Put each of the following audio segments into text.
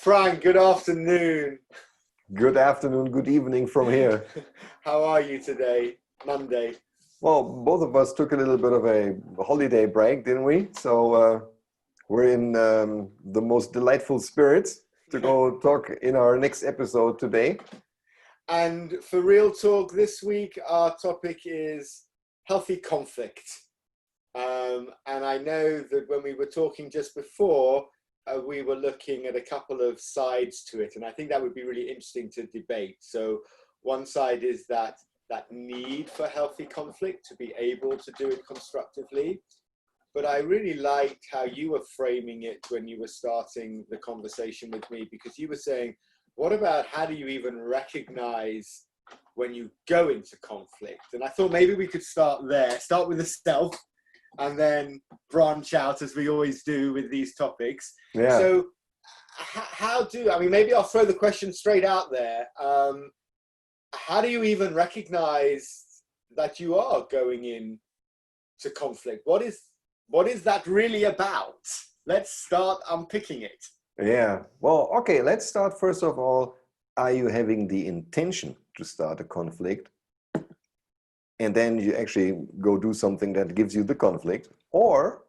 Frank, good afternoon. Good afternoon, good evening from here. How are you today, Monday? Well, both of us took a little bit of a holiday break, didn't we? So we're in the most delightful spirits to go talk in our next episode today. And for Real Talk this week, our topic is healthy conflict. And I know that when we were talking just before, we were looking at a couple of sides to it. And I think that would be really interesting to debate. So one side is that need for healthy conflict, to be able to do it constructively. But I really liked how you were framing it when you were starting the conversation with me, because you were saying, what about how do you even recognize when you go into conflict? And I thought maybe we could start there, start with the self, and then branch out as we always do with these topics. Yeah. So maybe I'll throw the question straight out there. How do you even recognize that you are going in to conflict? What is that really about? Let's start unpicking it. Yeah. Well, okay, let's start first of all. Are you having the intention to start a conflict? And then you actually go do something that gives you the conflict? Or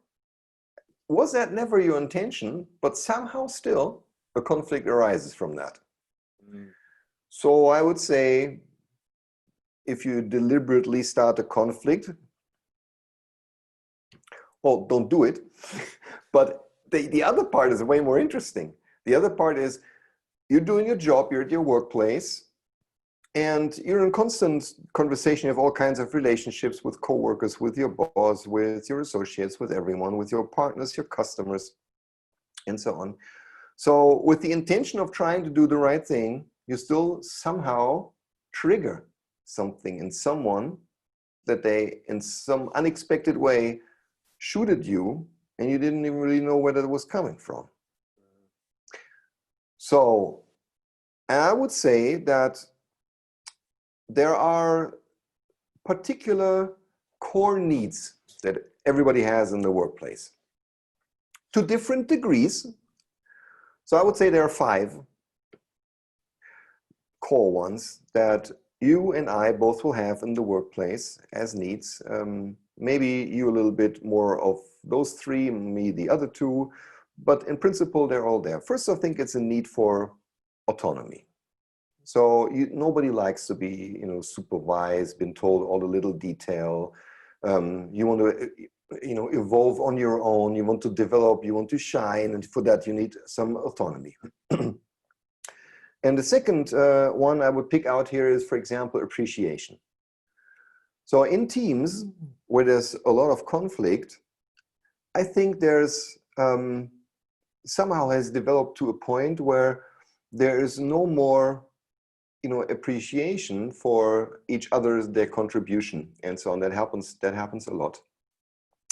was that never your intention, but somehow still a conflict arises from that? So I would say, if you deliberately start a conflict, well, don't do it. But the other part is way more interesting. The other part is you're doing your job, you're at your workplace, and you're in constant conversation. You have all kinds of relationships with coworkers, with your boss, with your associates, with everyone, with your partners, your customers, and so on. So with the intention of trying to do the right thing, you still somehow trigger something in someone that they, in some unexpected way, shoot at you, and you didn't even really know where that was coming from. So I would say that there are particular core needs that everybody has in the workplace to different degrees. So I would say there are 5 core ones that you and I both will have in the workplace as needs. Maybe you a little bit more of those 3, me the other 2, but in principle they're all there. First, I think it's a need for autonomy. So nobody likes to be, supervised, been told all the little detail. You want to, evolve on your own. You want to develop. You want to shine, and for that you need some autonomy. And the second one I would pick out here is, for example, appreciation. So in teams where there's a lot of conflict, I think there's somehow has developed to a point where there is no more appreciation for each other's, their contribution, and so on. That happens a lot.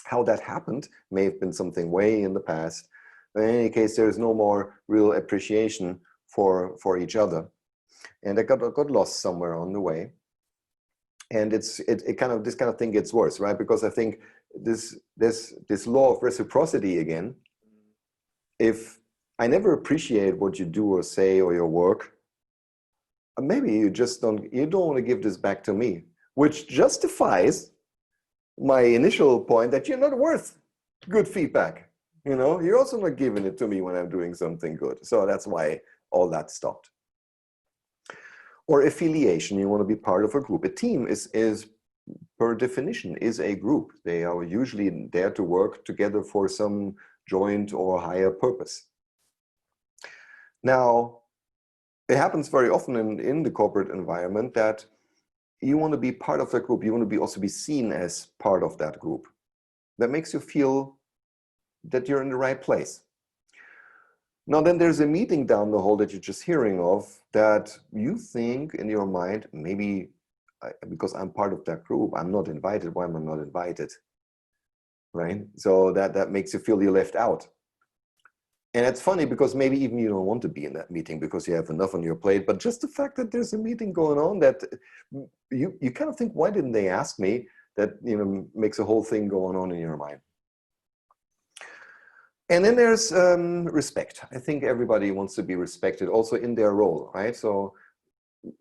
How that happened may have been something way in the past. But in any case, there is no more real appreciation for each other, and it got lost somewhere on the way. And this kind of thing gets worse, right? Because I think this law of reciprocity again. If I never appreciate what you do or say or your work, maybe you don't want to give this back to me, which justifies my initial point that you're not worth good feedback. You're also not giving it to me when I'm doing something good. So that's why all that stopped. Or affiliation, you want to be part of a group. A team is per definition is a group. They are usually there to work together for some joint or higher purpose. Now, it happens very often in the corporate environment that you want to be part of that group. You want to also be seen as part of that group. That makes you feel that you're in the right place. Now, then there's a meeting down the hall that you're just hearing of that you think in your mind, maybe because I'm part of that group, I'm not invited. Why am I not invited? Right? So that makes you feel you're left out. And it's funny because maybe even you don't want to be in that meeting because you have enough on your plate, but just the fact that there's a meeting going on that you kind of think, why didn't they ask me? That makes a whole thing going on in your mind. And then there's respect. I think everybody wants to be respected also in their role, right? So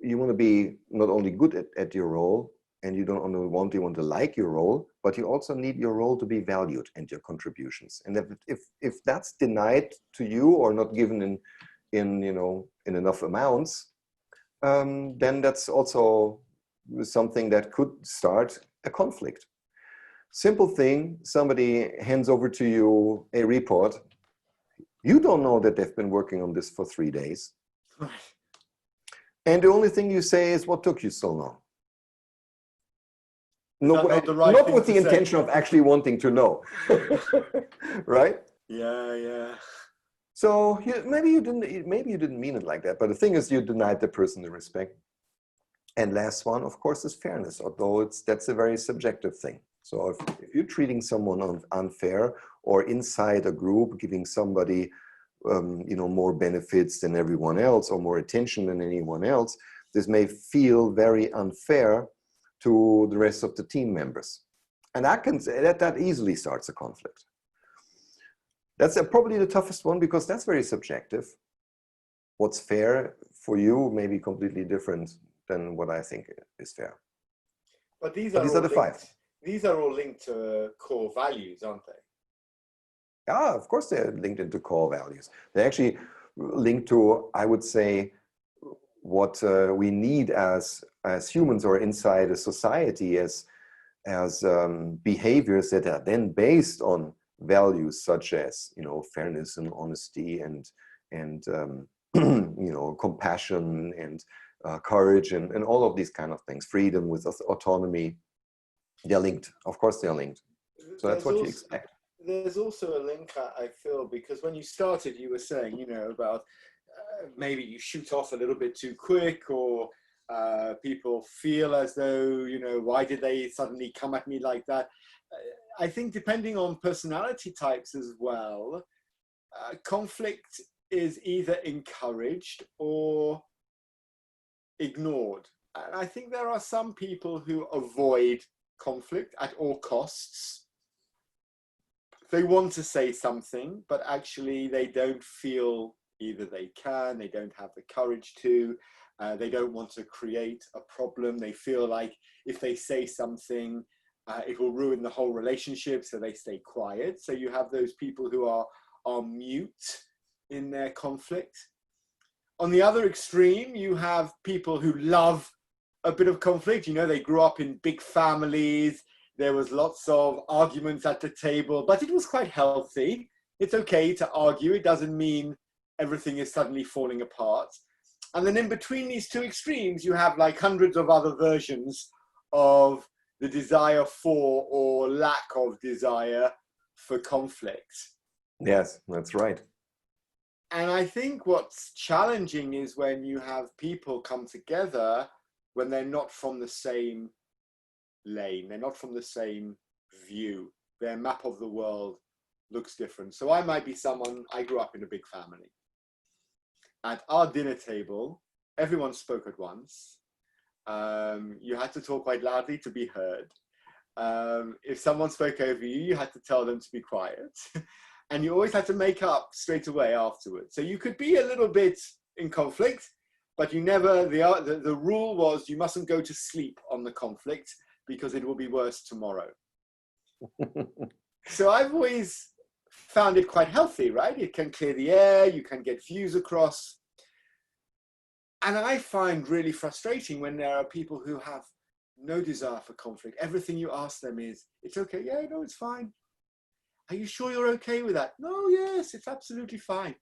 you want to be not only good at your role, and you don't only want to like your role, but you also need your role to be valued and your contributions. And if that's denied to you or not given in enough amounts, then that's also something that could start a conflict. Simple thing, somebody hands over to you a report. You don't know that they've been working on this for 3 days. And the only thing you say is, what took you so long? Not with the intention of actually wanting to know. Right? Yeah. So maybe you didn't mean it like that, but the thing is, you denied the person the respect. And last one, of course, is fairness, although that's a very subjective thing. So if you're treating someone unfair, or inside a group giving somebody more benefits than everyone else, or more attention than anyone else, this may feel very unfair to the rest of the team members. And that easily starts a conflict. That's probably the toughest one, because that's very subjective. What's fair for you may be completely different than what I think is fair. But these are the 5. These are all linked to core values, aren't they? Yeah, of course they're linked into core values. They're actually linked to, I would say, what we need as humans or inside a society as behaviors that are then based on values such as fairness and honesty and compassion and courage and all of these kind of things. Freedom with autonomy. They're linked. Of course they're linked. So that's what you expect. There's also a link, I feel, because when you started, you were saying, about maybe you shoot off a little bit too quick, or people feel as though, why did they suddenly come at me like that? I think depending on personality types as well, conflict is either encouraged or ignored. And I think there are some people who avoid conflict at all costs. They want to say something, but actually they don't feel either they don't have the courage to, they don't want to create a problem. They feel like if they say something, it will ruin the whole relationship, so they stay quiet. So you have those people who are mute in their conflict. On the other extreme, you have people who love a bit of conflict. They grew up in big families. There was lots of arguments at the table, but it was quite healthy. It's okay to argue. It doesn't mean everything is suddenly falling apart. And then in between these two extremes, you have like hundreds of other versions of the desire for or lack of desire for conflict. Yes, that's right. And I think what's challenging is when you have people come together when they're not from the same lane, they're not from the same view. Their map of the world looks different. So I might be someone, I grew up in a big family. At our dinner table, everyone spoke at once. You had to talk quite loudly to be heard. If someone spoke over you, you had to tell them to be quiet. And you always had to make up straight away afterwards. So you could be a little bit in conflict, but you never, the rule was you mustn't go to sleep on the conflict because it will be worse tomorrow. So I've always found it quite healthy, right? It can clear the air, you can get views across. And I find really frustrating when there are people who have no desire for conflict. Everything you ask them is, it's okay, yeah, no, it's fine. Are you sure you're okay with that? No, yes, it's absolutely fine.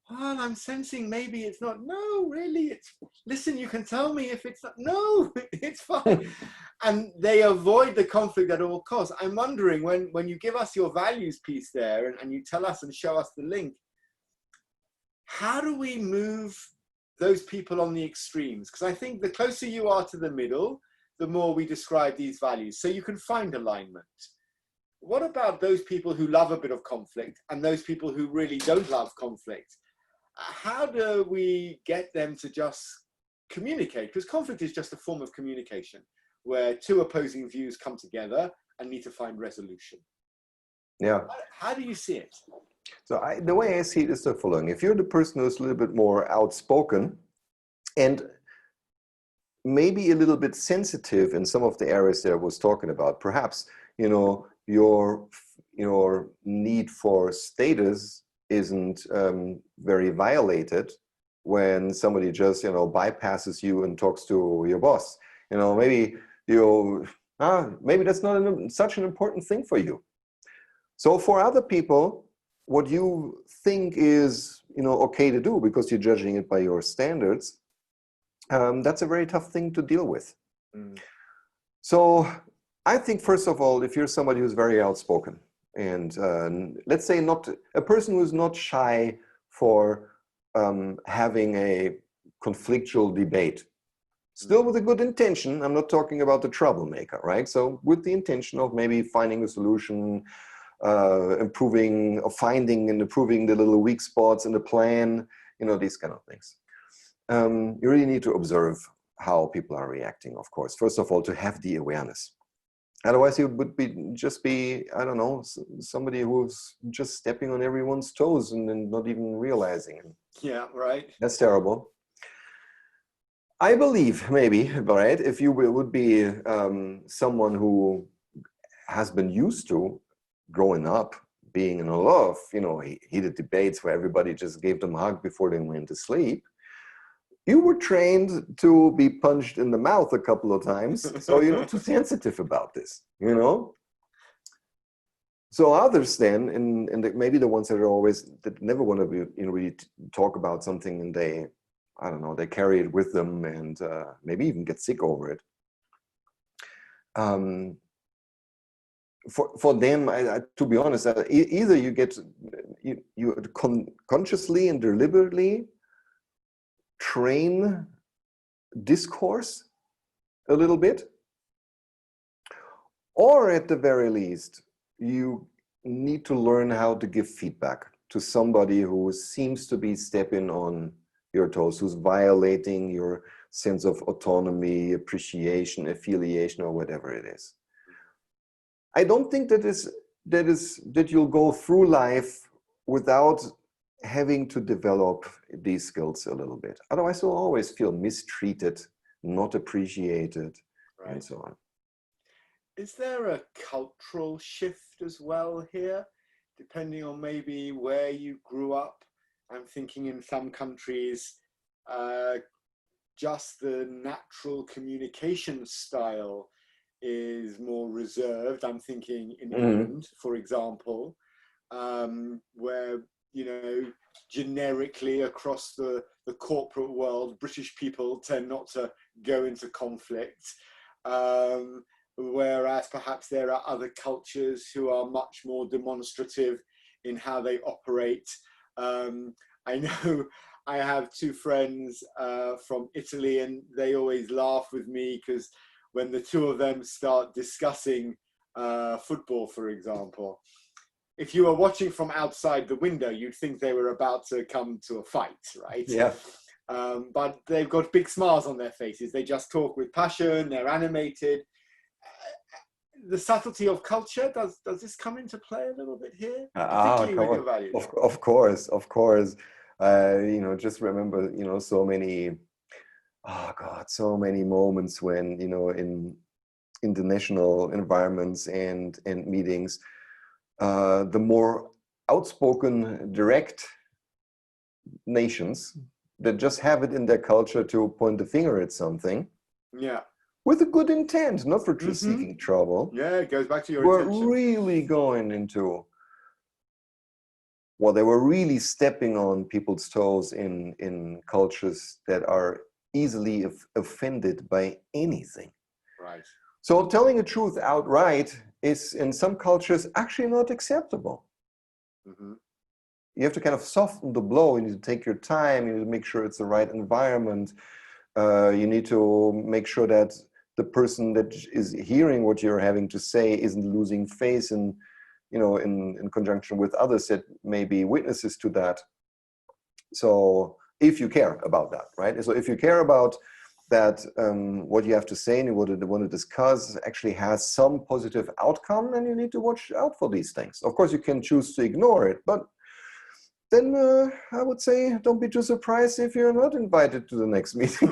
Well, I'm sensing maybe it's not. No, really, it's, listen, you can tell me if it's not. No, it's fine. And they avoid the conflict at all costs. I'm wondering when you give us your values piece there and you tell us and show us the link, how do we move those people on the extremes? Because I think the closer you are to the middle, the more we describe these values. So you can find alignment. What about those people who love a bit of conflict and those people who really don't love conflict? How do we get them to just communicate? Because conflict is just a form of communication where two opposing views come together and need to find resolution. Yeah. How do you see it? So the way I see it is the following. If you're the person who's a little bit more outspoken and maybe a little bit sensitive in some of the areas that I was talking about, perhaps, your need for status isn't very violated when somebody just, bypasses you and talks to your boss. Maybe maybe that's not such an important thing for you. So for other people, what you think is, okay to do because you're judging it by your standards, that's a very tough thing to deal with. Mm. So I think, first of all, if you're somebody who's very outspoken and let's say not a person who's not shy for having a conflictual debate, still with a good intention. I'm not talking about the troublemaker, right? So with the intention of maybe finding a solution, improving or finding and improving the little weak spots in the plan, these kind of things. You really need to observe how people are reacting, of course. First of all, to have the awareness. Otherwise, you would just be, I don't know, somebody who's just stepping on everyone's toes and then not even realizing it. Yeah, right. That's terrible. I believe maybe, right, if you would be someone who has been used to growing up being in a lot of, heated debates where everybody just gave them a hug before they went to sleep, you were trained to be punched in the mouth a couple of times, so you're not too sensitive about this, So others then, and maybe the ones that never want to be, really talk about something, and they carry it with them and maybe even get sick over it. For them, to be honest, either you consciously and deliberately train discourse a little bit, or at the very least, you need to learn how to give feedback to somebody who seems to be stepping on your toes, who's violating your sense of autonomy, appreciation, affiliation, or whatever it is. I don't think that you'll go through life without having to develop these skills a little bit. Otherwise, you'll always feel mistreated, not appreciated, right, and so on. Is there a cultural shift as well here, depending on maybe where you grew up? I'm thinking in some countries, just the natural communication style is more reserved. I'm thinking in England, for example, where, generically across the corporate world, British people tend not to go into conflict. Whereas perhaps there are other cultures who are much more demonstrative in how they operate. I know I have two friends from Italy, and they always laugh with me because when the two of them start discussing football, for example, if you were watching from outside the window, you'd think they were about to come to a fight, right? Yeah. But they've got big smiles on their faces. They just talk with passion. They're animated. The subtlety of culture, does this come into play a little bit here? Particularly with your values. Of course. Just remember, so many moments when, in international environments and meetings, the more outspoken, direct nations that just have it in their culture to point the finger at something. Yeah. With a good intent, not for seeking trouble. Yeah, it goes back to your intention. We're really going into, they were really stepping on people's toes in cultures that are easily offended by anything. Right. So telling the truth outright is in some cultures actually not acceptable. Mm-hmm. You have to kind of soften the blow. You need to take your time. You need to make sure it's the right environment. You need to make sure that the person that is hearing what you're having to say isn't losing face in conjunction with others that may be witnesses to that. So if you care about that, right? So if you care about that, what you have to say and what you want to discuss actually has some positive outcome, then you need to watch out for these things. Of course, you can choose to ignore it, but then I would say don't be too surprised if you're not invited to the next meeting.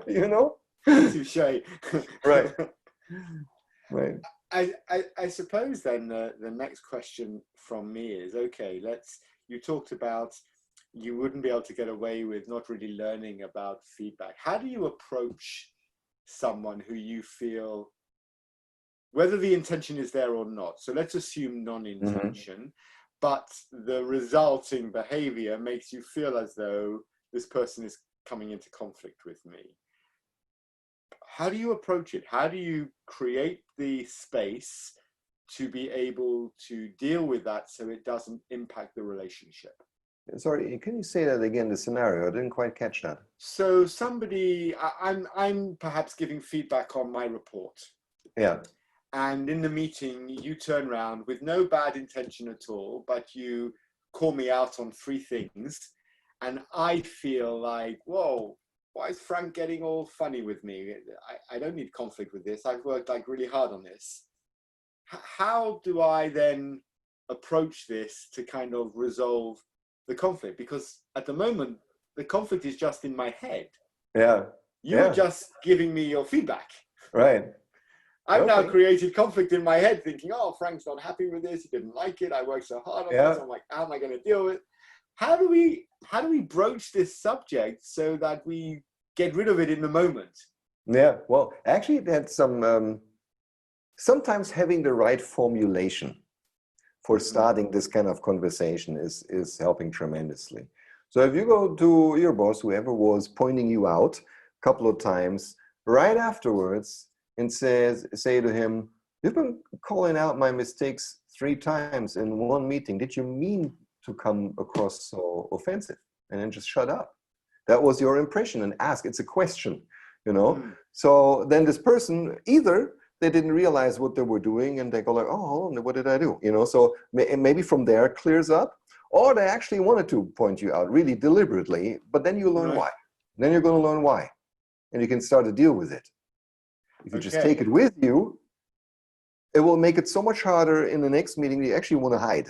You know? Touche. Right. Right. I suppose then the next question from me is, okay, you talked about you wouldn't be able to get away with not really learning about feedback. How do you approach someone who you feel, whether the intention is there or not? So let's assume non-intention, but the resulting behavior makes you feel as though this person is coming into conflict with me. How do you approach it? How do you create the space to be able to deal with that so it doesn't impact the relationship? Sorry, can you say that again, the scenario? I didn't quite catch that. So I'm perhaps giving feedback on my report. Yeah. And in the meeting, you turn around with no bad intention at all, but you call me out on 3 things. And I feel like, whoa, why is Frank getting all funny with me? I don't need conflict with this. I've worked like really hard on this. How do I then approach this to kind of resolve the conflict? Because at the moment, the conflict is just in my head. Yeah. You're just giving me your feedback. Right. I've now created conflict in my head thinking, oh, Frank's not happy with this. He didn't like it. I worked so hard on this. I'm like, how am I going to deal with it? How do we broach this subject so that we get rid of it in the moment? Yeah, well, actually that's sometimes having the right formulation for starting this kind of conversation is helping tremendously. So if you go to your boss, whoever was pointing you out a couple of times, right afterwards, and say to him, you've been calling out my mistakes 3 times in one meeting. Did you mean to come across so offensive? And then just shut up. That was your impression, and ask. It's a question, you know? So then this person, either they didn't realize what they were doing and they go like, oh, hold on, what did I do? You know, so maybe from there it clears up, or they actually wanted to point you out really deliberately, but then you learn why. Then you're going to learn why, and you can start to deal with it. If you just take it with you, it will make it so much harder in the next meeting that you actually want to hide,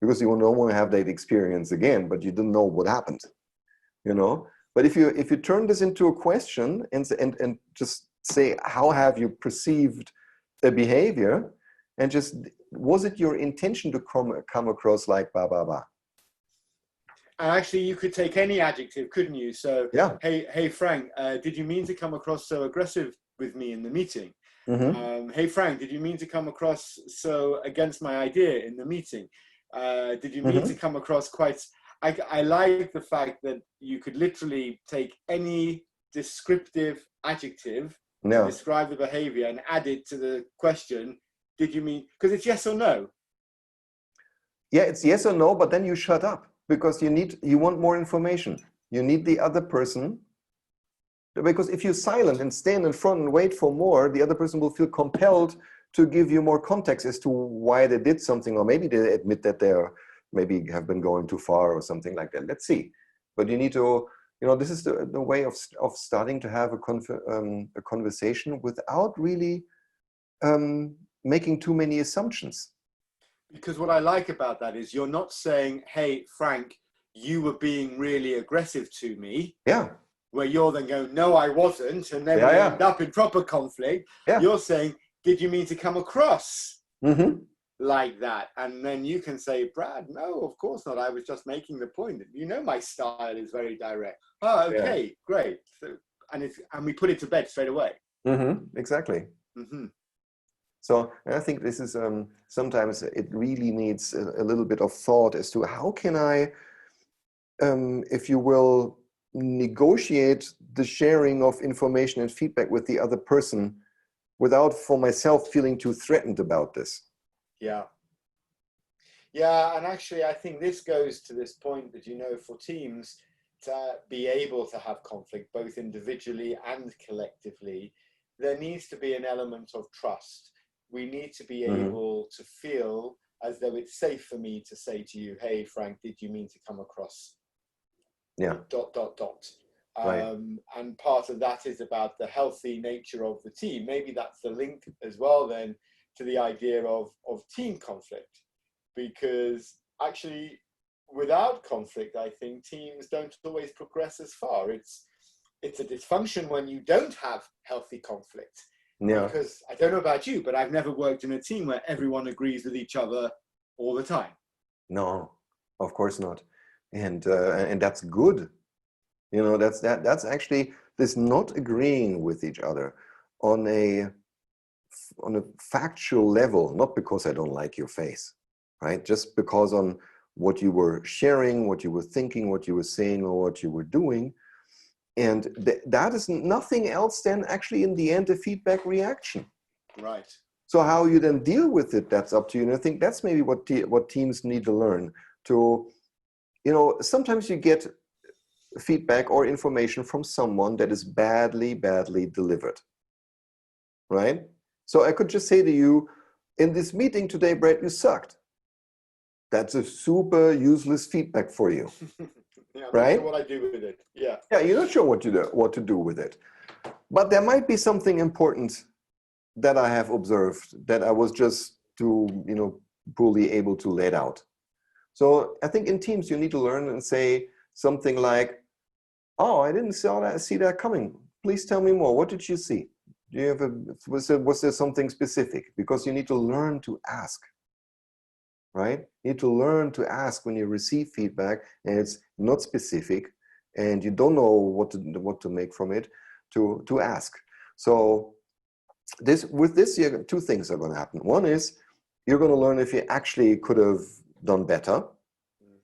because you don't want to have that experience again, but you didn't know what happened, you know? But if you turn this into a question and just say, how have you perceived a behavior, and just, was it your intention to come across like blah, blah, blah? And actually, you could take any adjective, couldn't you? So, yeah. Hey Frank, did you mean to come across so aggressive with me in the meeting? Hey Frank, did you mean to come across so against my idea in the meeting? Did you mean to come across quite... I like the fact that you could literally take any descriptive adjective to describe the behavior and add it to the question, did you mean... Because it's yes or no. Yeah, it's yes or no, but then you shut up, because you want more information. You need the other person, because if you're silent and stand in front and wait for more, the other person will feel compelled to give you more context as to why they did something, or maybe they admit that they're maybe have been going too far or something like that. Let's see. But you need to, you know, this is the way of starting to have a conversation without really making too many assumptions. Because what I like about that is you're not saying, hey, Frank, you were being really aggressive to me. Yeah. Where you're then going, no, I wasn't. And then we end up in proper conflict. Yeah. You're saying, did you mean to come across like that? And then you can say, Brad, no, of course not. I was just making the point. You know, my style is very direct. Oh, okay, great. So, and we put it to bed straight away. Exactly. So I think this is sometimes it really needs a little bit of thought as to how can I, if you will, negotiate the sharing of information and feedback with the other person without, for myself, feeling too threatened about this. Yeah. Yeah, and actually I think this goes to this point that, you know, for teams to be able to have conflict both individually and collectively, there needs to be an element of trust. We need to be able to feel as though it's safe for me to say to you, hey, Frank, did you mean to come across dot. Right. And part of that is about the healthy nature of the team. Maybe that's the link as well then to the idea of team conflict, because actually without conflict, I think teams don't always progress as far. It's a dysfunction when you don't have healthy conflict. Yeah. Because I don't know about you, but I've never worked in a team where everyone agrees with each other all the time. No, of course not. And that's good. You know, that's actually this not agreeing with each other on a factual level, not because I don't like your face, right? Just because on what you were sharing, what you were thinking, what you were saying, or what you were doing. And that is nothing else than actually in the end a feedback reaction. Right. So how you then deal with it, that's up to you. And I think that's maybe what teams need to learn to, you know, sometimes you get feedback or information from someone that is badly delivered, right? So I could just say to you, in this meeting today, Brett, you sucked. That's a super useless feedback for you. Yeah, I'm right? not sure what I do with it. Yeah. Yeah, you're not sure what to do with it. But there might be something important that I have observed that I was just too, you know, poorly able to let out. So I think in teams you need to learn and say something like, "Oh, I didn't see that coming. Please tell me more. What did you see? Do you have was there something specific?" Because you need to learn to ask, right? You need to learn to ask when you receive feedback and it's not specific and you don't know what to make from it, to ask. So with this, two things are going to happen. One is you're going to learn if you actually could have done better,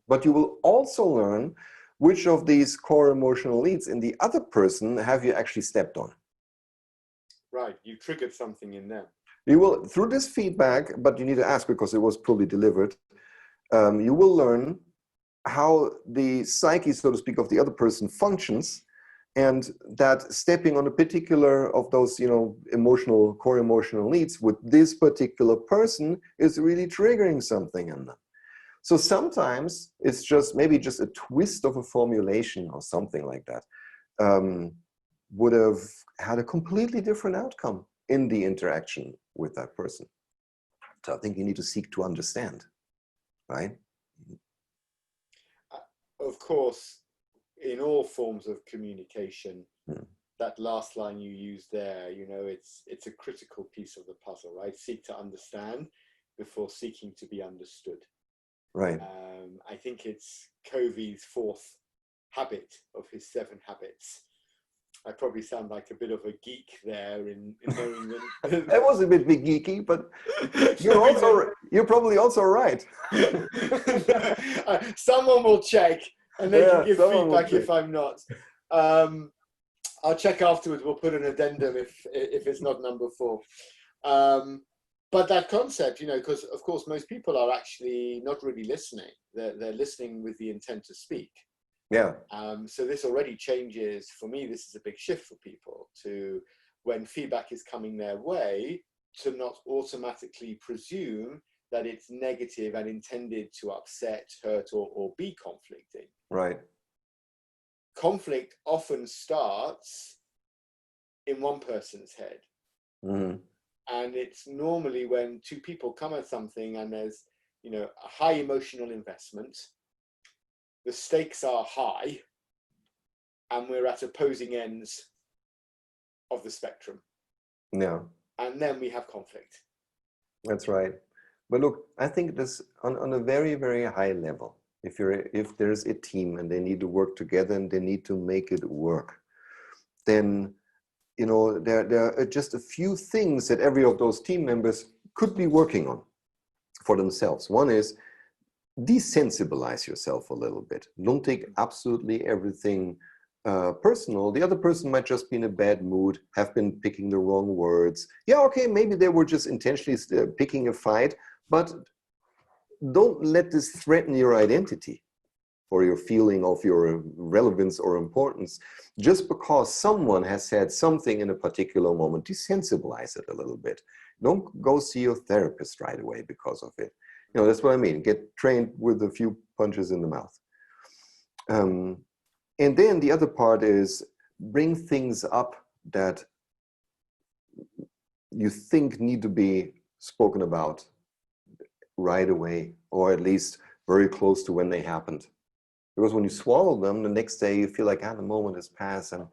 but you will also learn which of these core emotional needs in the other person have you actually stepped on. Right, you triggered something in them. You will, through this feedback, but you need to ask because it was poorly delivered, you will learn how the psyche, so to speak, of the other person functions, and that stepping on a particular of those, you know, core emotional needs with this particular person is really triggering something in them. So sometimes it's just maybe just a twist of a formulation or something like that would have had a completely different outcome in the interaction with that person. So I think you need to seek to understand, right? Of course, in all forms of communication, that last line you used there, you know, it's a critical piece of the puzzle, right? Seek to understand before seeking to be understood. Right. I think it's Covey's 4th habit of his 7 habits. I probably sound like a bit of a geek there in knowing that. That was a bit geeky, but you're probably also right. Someone will check and they can give feedback if I'm not. I'll check afterwards. We'll put an addendum if it's not number 4. But that concept, you know, because of course most people are actually not really listening. They're listening with the intent to speak. Yeah. So this already changes, for me, this is a big shift for people to, when feedback is coming their way, to not automatically presume that it's negative and intended to upset, hurt, or be conflicting. Right. Conflict often starts in one person's head. Mm-hmm. And it's normally when 2 people come at something and there's, you know, a high emotional investment, the stakes are high, and we're at opposing ends of the spectrum. Yeah. And then we have conflict. That's right. But look, I think this on a very, very high level, if there's a team and they need to work together and they need to make it work, then, you know, there are just a few things that every of those team members could be working on for themselves. One is desensibilize yourself a little bit. Don't take absolutely everything personal. The other person might just be in a bad mood, have been picking the wrong words. Yeah, okay, maybe they were just intentionally picking a fight, but don't let this threaten your identity or your feeling of your relevance or importance. Just because someone has said something in a particular moment, desensibilize it a little bit. Don't go see your therapist right away because of it. You know, that's what I mean. Get trained with a few punches in the mouth. And then the other part is bring things up that you think need to be spoken about right away, or at least very close to when they happened. Because when you swallow them, the next day you feel like, the moment has passed and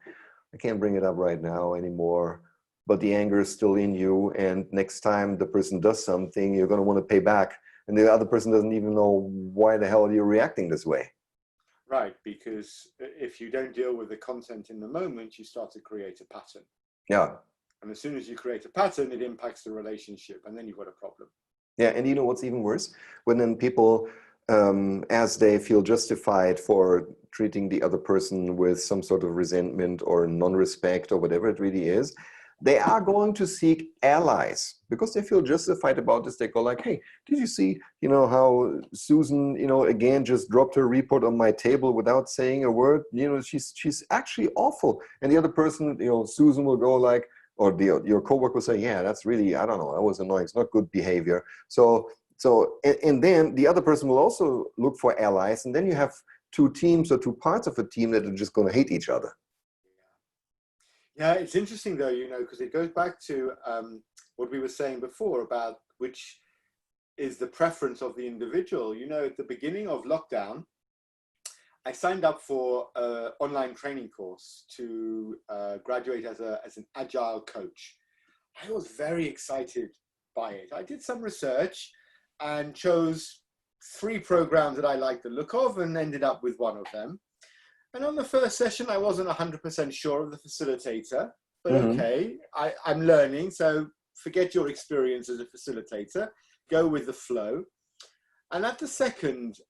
I can't bring it up right now anymore. But the anger is still in you, and next time the person does something, you're going to want to pay back. And the other person doesn't even know why the hell you're reacting this way. Right, because if you don't deal with the content in the moment, you start to create a pattern. Yeah. And as soon as you create a pattern, it impacts the relationship, and then you've got a problem. Yeah, and you know what's even worse? When then people, as they feel justified for treating the other person with some sort of resentment or non-respect or whatever it really is, they are going to seek allies because they feel justified about this. They go like, hey, did you see, how Susan, again, just dropped her report on my table without saying a word? She's actually awful. And the other person, Susan will go like, or your coworker will say, yeah, that's really, I don't know, that was annoying. It's not good behavior. And then the other person will also look for allies. And then you have two teams or two parts of a team that are just going to hate each other. Yeah, it's interesting though, because it goes back to what we were saying before about which is the preference of the individual. At the beginning of lockdown, I signed up for an online training course to graduate as an agile coach. I was very excited by it. I did some research and chose 3 programs that I liked the look of and ended up with one of them. And on the first session, I wasn't 100% sure of the facilitator, but okay, I'm learning. So forget your experience as a facilitator, go with the flow. And at the second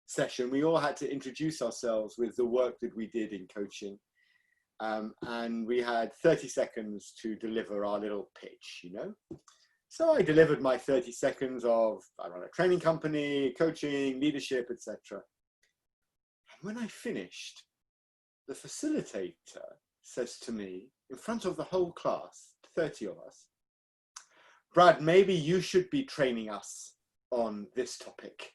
session, we all had to introduce ourselves with the work that we did in coaching. And we had 30 seconds to deliver our little pitch, So I delivered my 30 seconds of, I run a training company, coaching, leadership, etc. When I finished, the facilitator says to me, in front of the whole class, 30 of us, Brad, maybe you should be training us on this topic.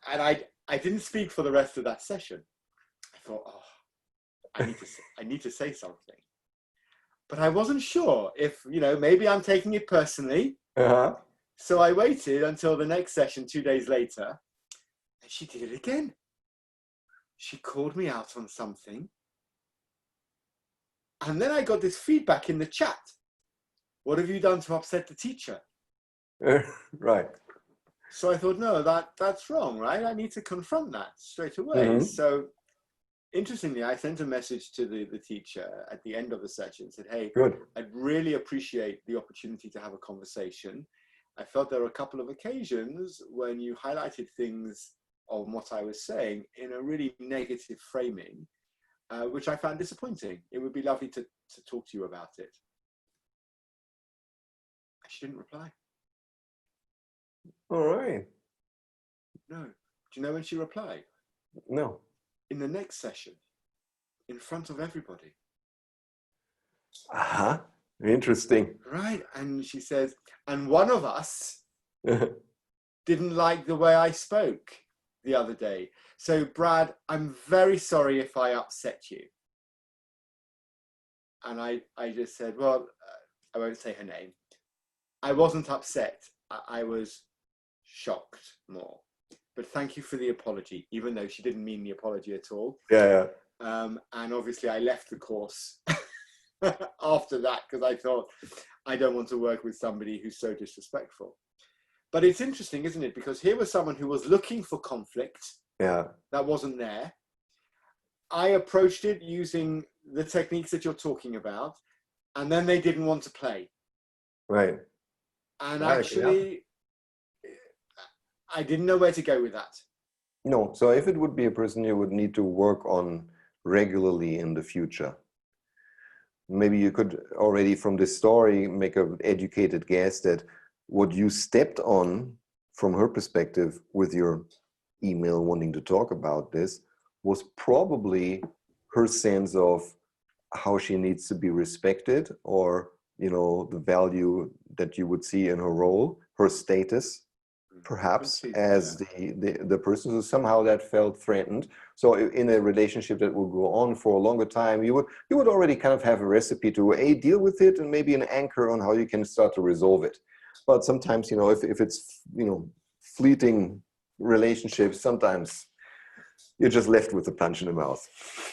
And I didn't speak for the rest of that session. I thought, I need to say something. But I wasn't sure if, maybe I'm taking it personally. So I waited until the next session 2 days later, and she did it again. She called me out on something. And then I got this feedback in the chat. What have you done to upset the teacher? Right. So I thought, no, that's wrong, right? I need to confront that straight away. So interestingly, I sent a message to the teacher at the end of the session, said, hey, good. I'd really appreciate the opportunity to have a conversation. I felt there were a couple of occasions when you highlighted things of what I was saying in a really negative framing, which I found disappointing. It would be lovely to talk to you about it. She didn't reply. All right. No. Do you know when she replied? No. In the next session, in front of everybody. Interesting. Right. And she says, and one of us didn't like the way I spoke the other day. So, Brad, I'm very sorry if I upset you. And I just said, well, I won't say her name. I wasn't upset. I was shocked more. But thank you for the apology, even though she didn't mean the apology at all. Yeah. And obviously I left the course after that because I thought, I don't want to work with somebody who's so disrespectful. But it's interesting, isn't it? Because here was someone who was looking for conflict. Yeah. That wasn't there. I approached it using the techniques that you're talking about, and then they didn't want to play. Right. And actually, I didn't know where to go with that. No. So if it would be a person you would need to work on regularly in the future, maybe you could already from this story make an educated guess that what you stepped on from her perspective with your email wanting to talk about this was probably her sense of how she needs to be respected, or the value that you would see in her role, her status, perhaps, as the person who somehow that felt threatened. So in a relationship that will go on for a longer time, you would already kind of have a recipe to deal with it, and maybe an anchor on how you can start to resolve it. But sometimes, if it's, fleeting relationships, sometimes you're just left with a punch in the mouth.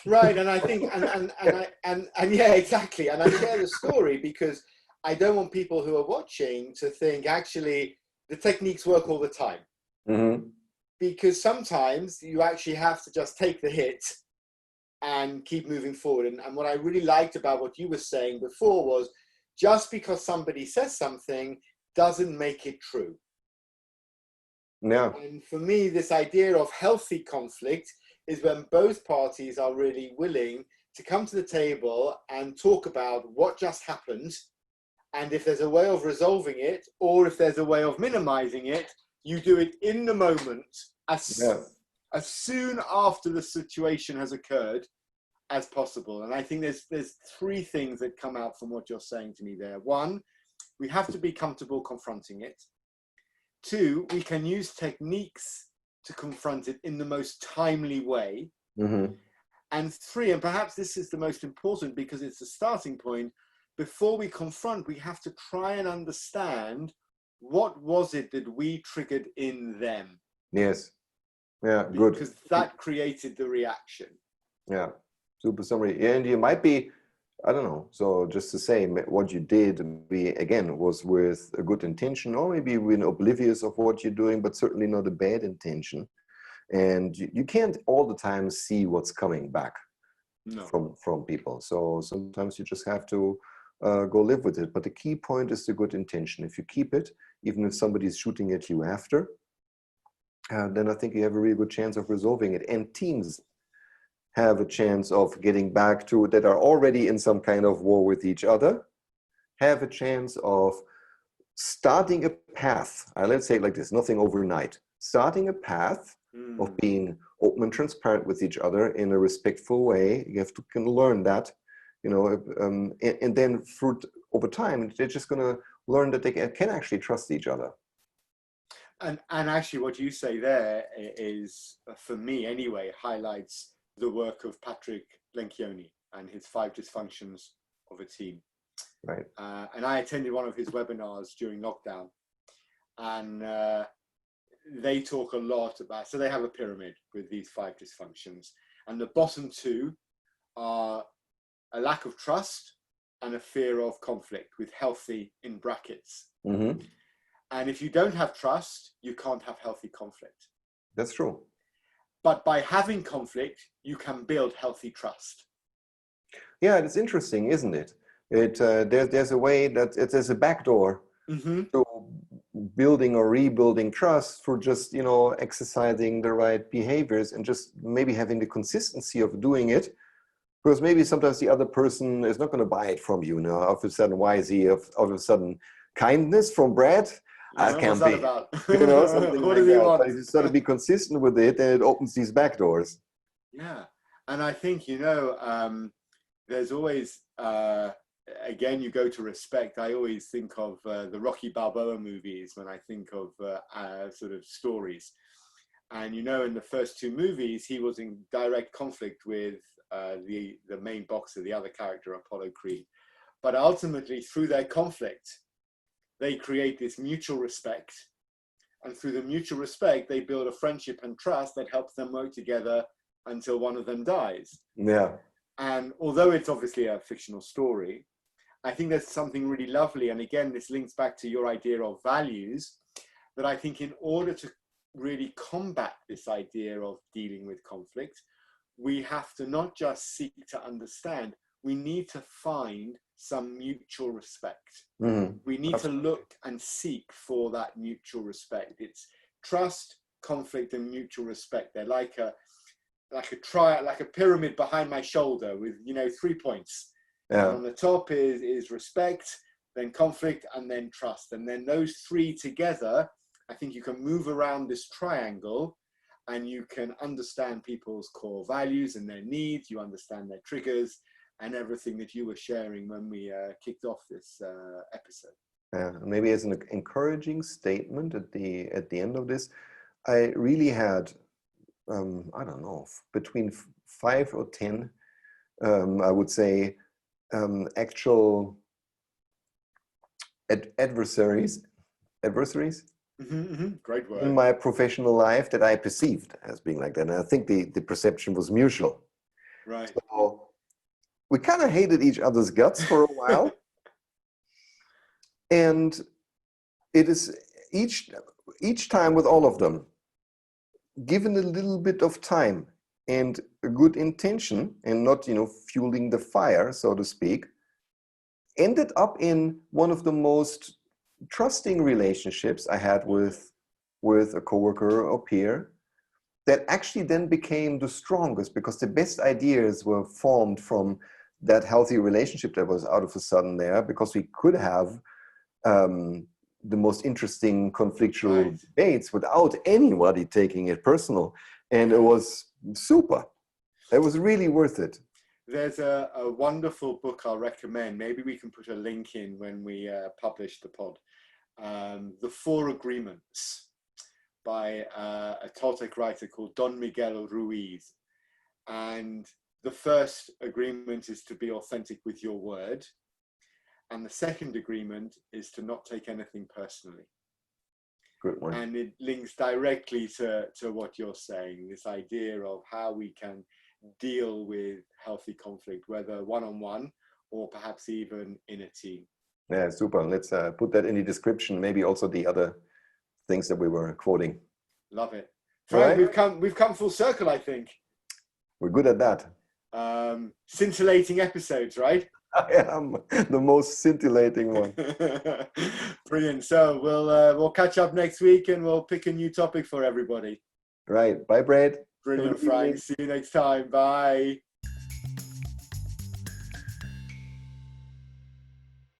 Right, and I think, and yeah, exactly. And I share the story because I don't want people who are watching to think actually the techniques work all the time. Mm-hmm. Because sometimes you actually have to just take the hit and keep moving forward. And what I really liked about what you were saying before was just because somebody says something doesn't make it true. Yeah. And for me, this idea of healthy conflict is when both parties are really willing to come to the table and talk about what just happened. And if there's a way of resolving it, or if there's a way of minimizing it, you do it in the moment, as soon after the situation has occurred as possible. And I think there's three things that come out from what you're saying to me there. One, we have to be comfortable confronting it. Two, we can use techniques to confront it in the most timely way. Mm-hmm. And three, and perhaps this is the most important because it's the starting point, before we confront, we have to try and understand what was it that we triggered in them. Yes. Yeah, good. Because that created the reaction. Yeah, super summary. And you might be, I don't know, so just to say what you did, was with a good intention, or maybe you've been oblivious of what you're doing, but certainly not a bad intention. And you can't all the time see what's coming back from people. So sometimes you just have to go live with it. But the key point is the good intention. If you keep it, even if somebody's shooting at you after, then I think you have a really good chance of resolving it. And teams have a chance of getting back to that are already in some kind of war with each other, have a chance of starting a path. Let's say it like this, nothing overnight. Starting a path of being open and transparent with each other in a respectful way. You have to can learn that, and then over time, they're just going to learn that they can actually trust each other. And actually what you say there is, for me anyway, highlights the work of Patrick Lencioni and his 5 dysfunctions of a team. Right. And I attended one of his webinars during lockdown, and they talk a lot about, so they have a pyramid with these 5 dysfunctions, and the bottom 2 are a lack of trust and a fear of conflict, with healthy in brackets. Mm-hmm. And if you don't have trust, you can't have healthy conflict. That's true. But by having conflict, you can build healthy trust. Yeah, it's interesting, isn't it? There's a way that there's a backdoor to building or rebuilding trust for just exercising the right behaviors and just maybe having the consistency of doing it, because maybe sometimes the other person is not going to buy it from you. Now, all of a sudden, why is he of a sudden kindness from Brad? I can't be. About? Something what like does he that. want? But if you sort of be consistent with it, then it opens these back doors. Yeah, and I think there's always again, you go to respect. I always think of the Rocky Balboa movies when I think of sort of stories. And in the first 2 movies, he was in direct conflict with the main boxer, the other character, Apollo Creed. But ultimately, through their conflict, they create this mutual respect. And through the mutual respect, they build a friendship and trust that helps them work together until one of them dies. Yeah. And although it's obviously a fictional story, I think there's something really lovely. And again, this links back to your idea of values, that I think in order to really combat this idea of dealing with conflict, we have to not just seek to understand, we need to find some mutual respect. Mm-hmm. We need to look and seek for that mutual respect. It's trust, conflict, and mutual respect. They're like a pyramid behind my shoulder with 3 points. Yeah. And on the top is respect, then conflict, and then trust. And then those 3 together, I think you can move around this triangle and you can understand people's core values and their needs. You understand their triggers and everything that you were sharing when we kicked off this episode. Yeah, maybe as an encouraging statement at the end of this, I really had I don't know, between 5 or 10, I would say, actual adversaries adversaries Great in word. my professional life that I perceived as being like that. And I think the perception was mutual. Right. So we kind of hated each other's guts for a while. And it is each time with all of them, given a little bit of time and a good intention and not, fueling the fire, so to speak, ended up in one of the most trusting relationships I had with a coworker or peer that actually then became the strongest, because the best ideas were formed from that healthy relationship that was out of a sudden there, because we could have the most interesting conflictual debates without anybody taking it personal. And it was super. It was really worth it. There's a wonderful book I'll recommend. Maybe we can put a link in when we publish the pod. The Four Agreements by a Toltec writer called Don Miguel Ruiz. And the first agreement is to be authentic with your word. And the second agreement is to not take anything personally. Good one. And it links directly to what you're saying, this idea of how we can deal with healthy conflict, whether one-on-one or perhaps even in a team. Yeah, super. Let's put that in the description. Maybe also the other things that we were quoting. Love it. Frank, right. we've come full circle, I think. We're good at that. Scintillating episodes, right? I am the most scintillating one. Brilliant. So we'll catch up next week and we'll pick a new topic for everybody. Right. Bye, Brad. Brilliant, Frank. See you next time. Bye.